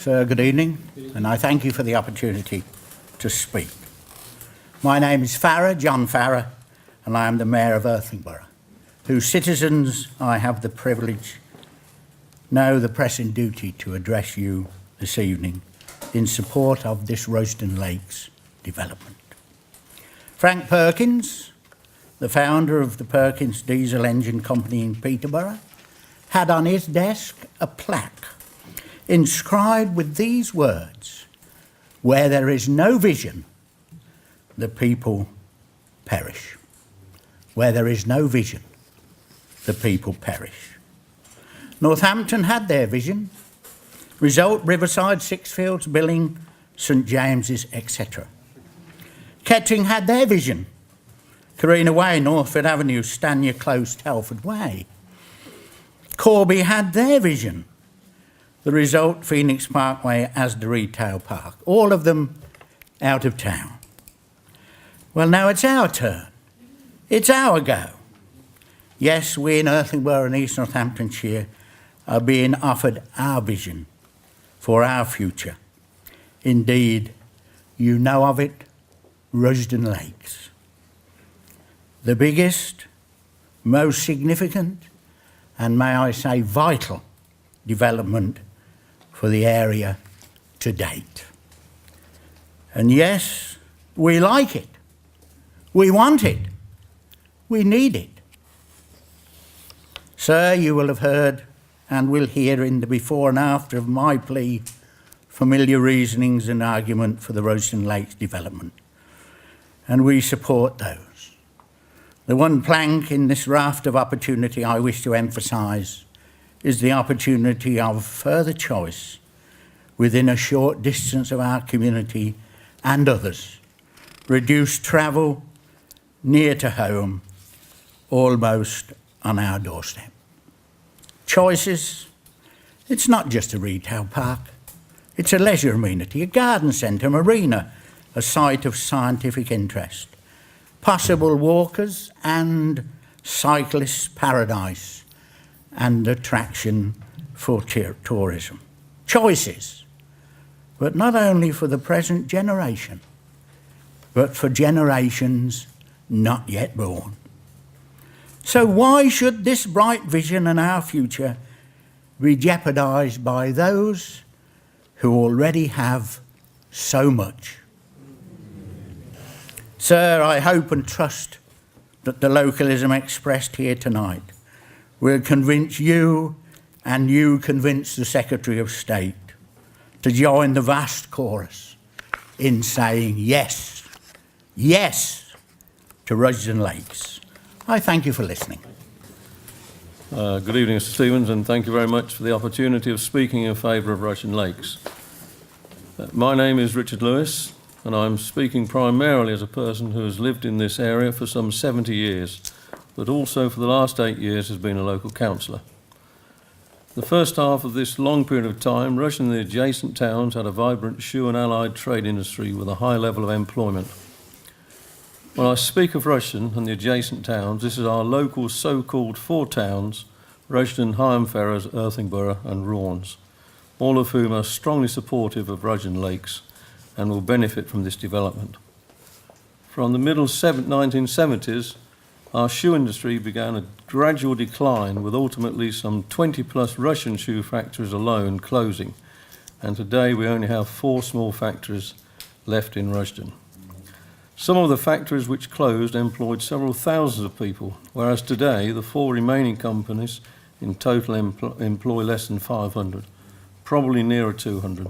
Sir, good evening, and I thank you for the opportunity to speak. My name is Farrar, John Farrar, and I am the Mayor of Irthlingborough, whose citizens I have the privilege, now the pressing duty to address you this evening in support of this Rushden Lakes development. Frank Perkins, the founder of the Perkins Diesel Engine Company in Peterborough, had on his desk a plaque inscribed with these words: "Where there is no vision, the people perish." Where there is no vision, the people perish. Northampton had their vision. Result: Riverside, Sixfields, Billing, St James's, etc. Kettering had their vision. Carina Way, Northford Avenue, Stanier Close, Telford Way. Corby had their vision. The result: Phoenix Parkway, Asda Retail Park. All of them out of town. Well, now it's our turn. It's our go. Yes, we in Irthlingborough and East Northamptonshire are being offered our vision for our future. Indeed, you know of it, Rushden Lakes. The biggest, most significant, and may I say vital development for the area to date. And yes, we like it. We want it. We need it. Sir, you will have heard and will hear in the before and after of my plea familiar reasonings and argument for the Rushden Lakes development, and we support those. The one plank in this raft of opportunity I wish to emphasise is the opportunity of further choice within a short distance of our community and others, reduced travel near to home, almost on our doorstep. Choices: it's not just a retail park, it's a leisure amenity, a garden centre, marina, a site of scientific interest, possible walkers and cyclists' paradise, and attraction for tourism. Choices, but not only for the present generation, but for generations not yet born. So why should this bright vision and our future be jeopardised by those who already have so much? Sir, I hope and trust that the localism expressed here tonight will convince you, and you convince the Secretary of State to join the vast chorus in saying yes, yes to Rushden Lakes. I thank you for listening. Good evening, Mr Stevens, and thank you very much for the opportunity of speaking in favour of Rushden Lakes. My name is Richard Lewis, and I'm speaking primarily as a person who has lived in this area for some 70 years, but also for the last 8 years has been a local councillor. The first half of this long period of time, Rushden and the adjacent towns had a vibrant shoe and allied trade industry with a high level of employment. When I speak of Rushden and the adjacent towns, this is our local so-called four towns: Rushden, Higham Ferrers, Irthlingborough and Raunds, all of whom are strongly supportive of Rushden Lakes and will benefit from this development. From the middle 1970s, our shoe industry began a gradual decline, with ultimately some 20 plus Russian shoe factories alone closing, and today we only have 4 small factories left in Rushden. Some of the factories which closed employed several thousands of people, whereas today the 4 remaining companies in total employ less than 500, probably nearer 200.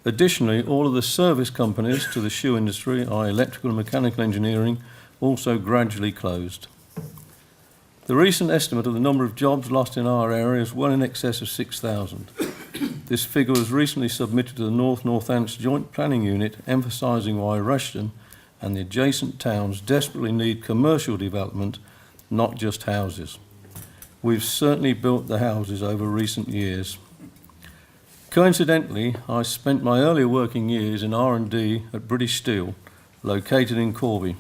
Additionally, all of the service companies to the shoe industry, i.e. electrical and mechanical engineering, also gradually closed. The recent estimate of the number of jobs lost in our area is well in excess of 6,000. This figure was recently submitted to the North-Northants Joint Planning Unit, emphasising why Rushden and the adjacent towns desperately need commercial development, not just houses. We've certainly built the houses over recent years. Coincidentally, I spent my earlier working years in R&D at British Steel, located in Corby.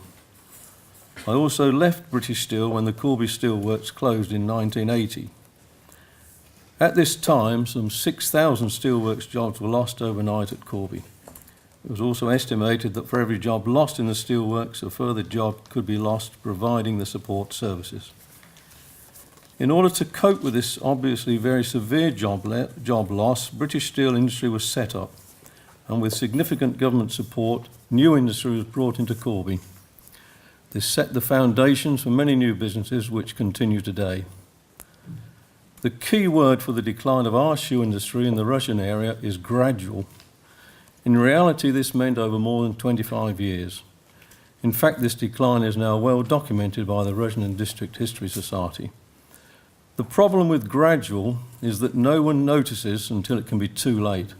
I also left British Steel when the Corby Steelworks closed in 1980. At this time, some 6,000 steelworks jobs were lost overnight at Corby. It was also estimated that for every job lost in the steelworks, a further job could be lost providing the support services. In order to cope with this obviously very severe job loss, British steel industry was set up, and with significant government support, new industry was brought into Corby. This set the foundations for many new businesses which continue today. The key word for the decline of our shoe industry in the Rushden area is gradual. In reality, this meant over more than 25 years. In fact, this decline is now well documented by the Rushden District History Society. The problem with gradual is that no one notices until it can be too late,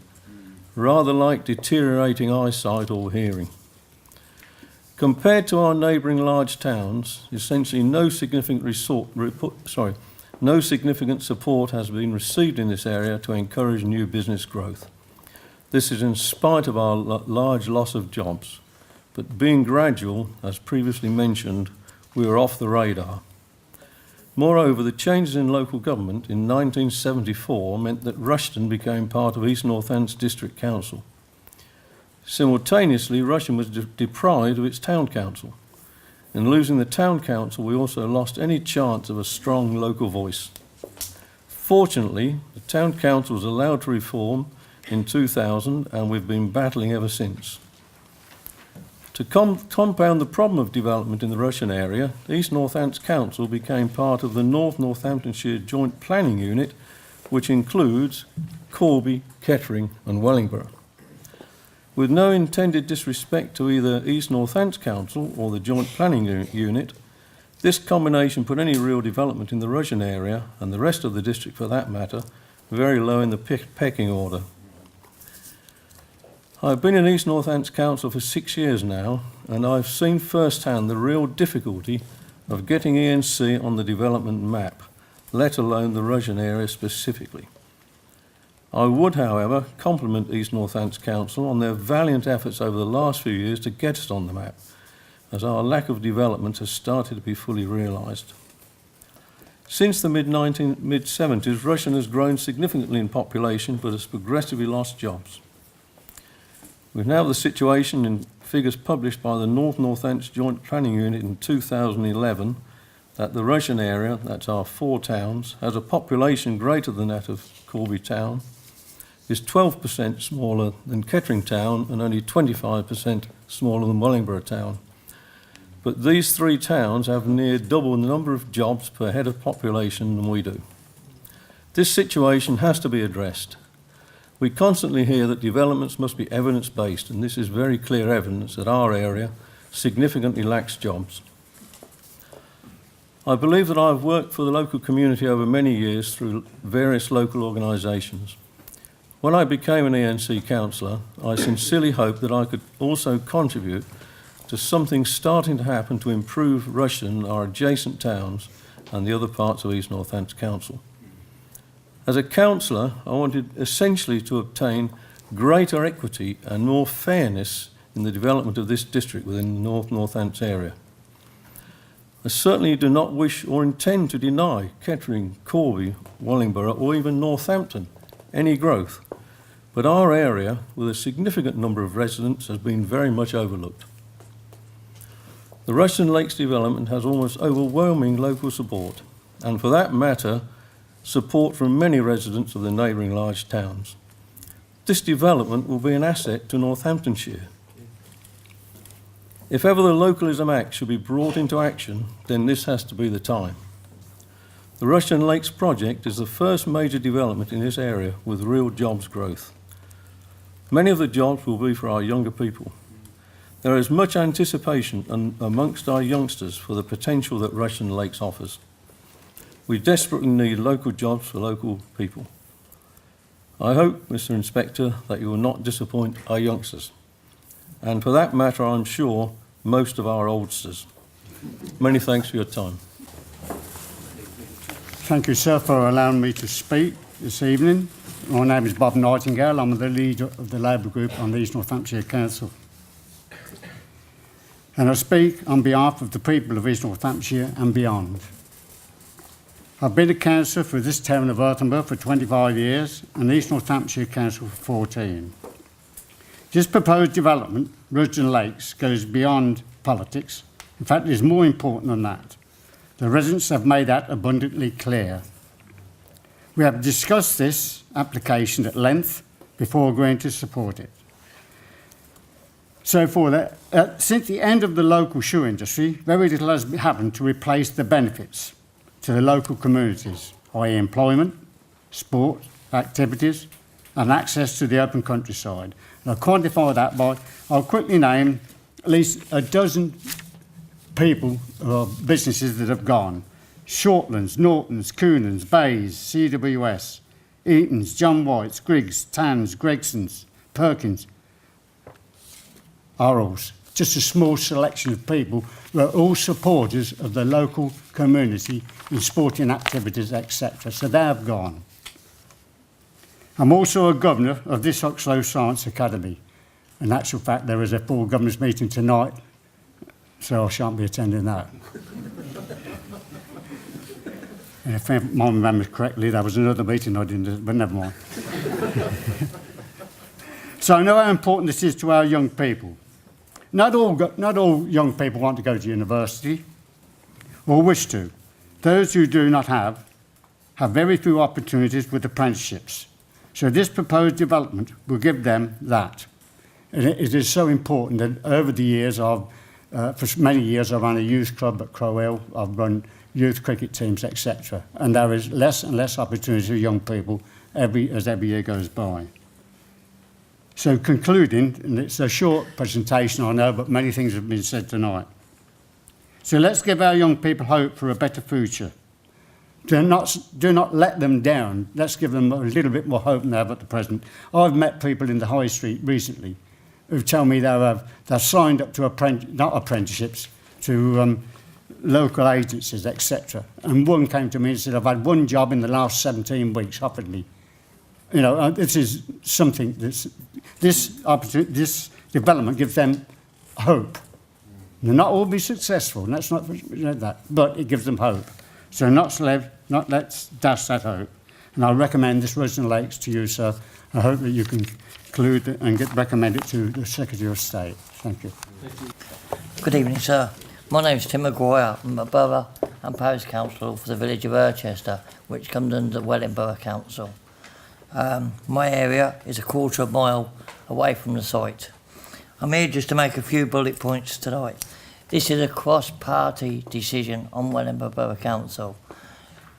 rather like deteriorating eyesight or hearing. Compared to our neighbouring large towns, essentially no significant support has been received in this area to encourage new business growth. This is in spite of our large loss of jobs, but being gradual, as previously mentioned, we were off the radar. Moreover, the changes in local government in 1974 meant that Rushden became part of East Northants District Council. Simultaneously, Rushden was deprived of its town council. In losing the town council, we also lost any chance of a strong local voice. Fortunately, the town council was allowed to reform in 2000, and we've been battling ever since. To compound the problem of development in the Rushden area, East Northants Council became part of the Northamptonshire Joint Planning Unit, which includes Corby, Kettering and Wellingborough. With no intended disrespect to either East Northants Council or the Joint Planning Unit, this combination put any real development in the Rushden area, and the rest of the district for that matter, very low in the pecking order. I've been in East Northants Council for 6 years now, and I've seen firsthand the real difficulty of getting ENC on the development map, let alone the Rushden area specifically. I would, however, compliment East Northants Council on their valiant efforts over the last few years to get us on the map, as our lack of development has started to be fully realised. Since the mid-70s, Rushden has grown significantly in population, but has progressively lost jobs. We've now the situation in figures published by the Northants Joint Planning Unit in 2011 that the Rushden area, that's our 4 towns, has a population greater than that of Corby Town, is 12% smaller than Kettering Town and only 25% smaller than Wellingborough Town. But these 3 towns have near double the number of jobs per head of population than we do. This situation has to be addressed. We constantly hear that developments must be evidence-based, and this is very clear evidence that our area significantly lacks jobs. I believe that I've worked for the local community over many years through various local organisations. When I became an ENC councillor, I sincerely hoped that I could also contribute to something starting to happen to improve Rushden, our adjacent towns, and the other parts of East Northants Council. As a councillor, I wanted essentially to obtain greater equity and more fairness in the development of this district within the Northants area. I certainly do not wish or intend to deny Kettering, Corby, Wellingborough or even Northampton any growth, but our area, with a significant number of residents, has been very much overlooked. The Rushden Lakes development has almost overwhelming local support, and for that matter, support from many residents of the neighbouring large towns. This development will be an asset to Northamptonshire. If ever the Localism Act should be brought into action, then this has to be the time. The Rushden Lakes project is the first major development in this area with real jobs growth. Many of the jobs will be for our younger people. There is much anticipation amongst our youngsters for the potential that Rushden Lakes offers. We desperately need local jobs for local people. I hope, Mr. Inspector, that you will not disappoint our youngsters. And for that matter, I'm sure, most of our oldsters. Many thanks for your time. Thank you, sir, for allowing me to speak this evening. My name is Bob Nightingale. I'm the leader of the Labour Group on the East Northamptonshire Council. And I speak on behalf of the people of East Northamptonshire and beyond. I've been a councillor for this town of Irthlingborough for 25 years and East Northamptonshire Council for 14. This proposed development, Rushden Lakes, goes beyond politics. In fact, it is more important than that. The residents have made that abundantly clear. We have discussed this application at length before agreeing to support it. So since the end of the local shoe industry, very little has happened to replace the benefits to the local communities, i.e. employment, sport, activities, and access to the open countryside. And I'll quantify that by, I'll quickly name at least a dozen people or businesses that have gone. Shortlands, Nortons, Coonans, Bays, CWS, Eaton's, John White's, Griggs, Tans, Gregson's, Perkins, Arles. Just a small selection of people who are all supporters of the local community in sporting activities, etc. So they have gone. I'm also a governor of this Oxlow Science Academy. In actual fact, there is a full governors meeting tonight, so I shan't be attending that. And if I remember correctly, there was another meeting I didn't, but never mind. So I know how important this is to our young people. Not all young people want to go to university or wish to. Those who do not have very few opportunities with apprenticeships. So this proposed development will give them that. And it is so important that over the years, for many years, I've run a youth club at Crowell, I've run youth cricket teams, etc. And there is less and less opportunity for young people as every year goes by. So concluding, and it's a short presentation, I know, but many things have been said tonight. So let's give our young people hope for a better future. Do not let them down. Let's give them a little bit more hope than they have at the present. I've met people in the high street recently who tell me they're signed up to not apprenticeships, to local agencies, etc. And one came to me and said, I've had one job in the last 17 weeks offered me. You know, this is something this development gives them hope. They'll not all be successful, and that's not that, but it gives them hope. So let's dash that hope. And I recommend this Rushden Lakes to you, sir. I hope that you can conclude and recommend it to the Secretary of State. Thank you. Good evening, sir. My name is Tim Maguire. I'm a borough and parish councillor for the village of Irchester, which comes under the Wellingborough Council. My area is a quarter of a mile away from the site. I'm here just to make a few bullet points tonight. This is a cross-party decision on Wellingborough Borough Council.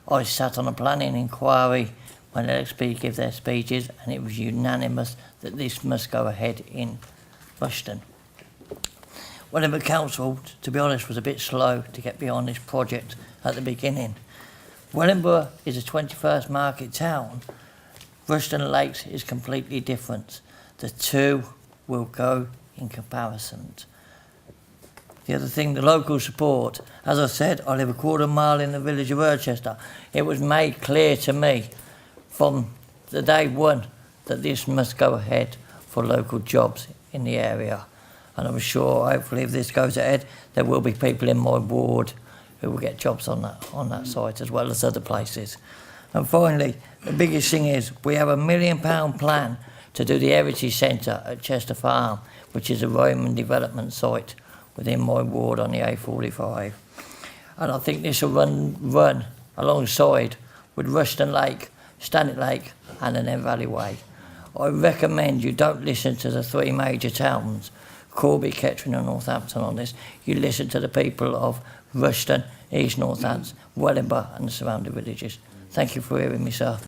I sat on a planning inquiry when LXP gave their speeches, and it was unanimous that this must go ahead in Rushden. Wellingborough Council, to be honest, was a bit slow to get behind this project at the beginning. Wellingborough is a 21st market town. Rushden Lakes is completely different. The two will go in comparison. The other thing, the local support. As I said, I live a quarter mile in the village of Irchester. It was made clear to me from the day one that this must go ahead for local jobs in the area. And I'm sure, hopefully, if this goes ahead, there will be people in my ward who will get jobs on that site as well as other places. And finally, the biggest thing is we have £1 million plan to do the Heritage Centre at Chester Farm, which is a Roman development site within my ward on the A45. And I think this will run alongside with Rushden Lake, Stanley Lake and the Nen Valley Way. I recommend you don't listen to the three major towns, Corby, Kettering and Northampton on this. You listen to the people of Rushden, East Northants, Wellingborough and the surrounding villages. Thank you for hearing me, sir.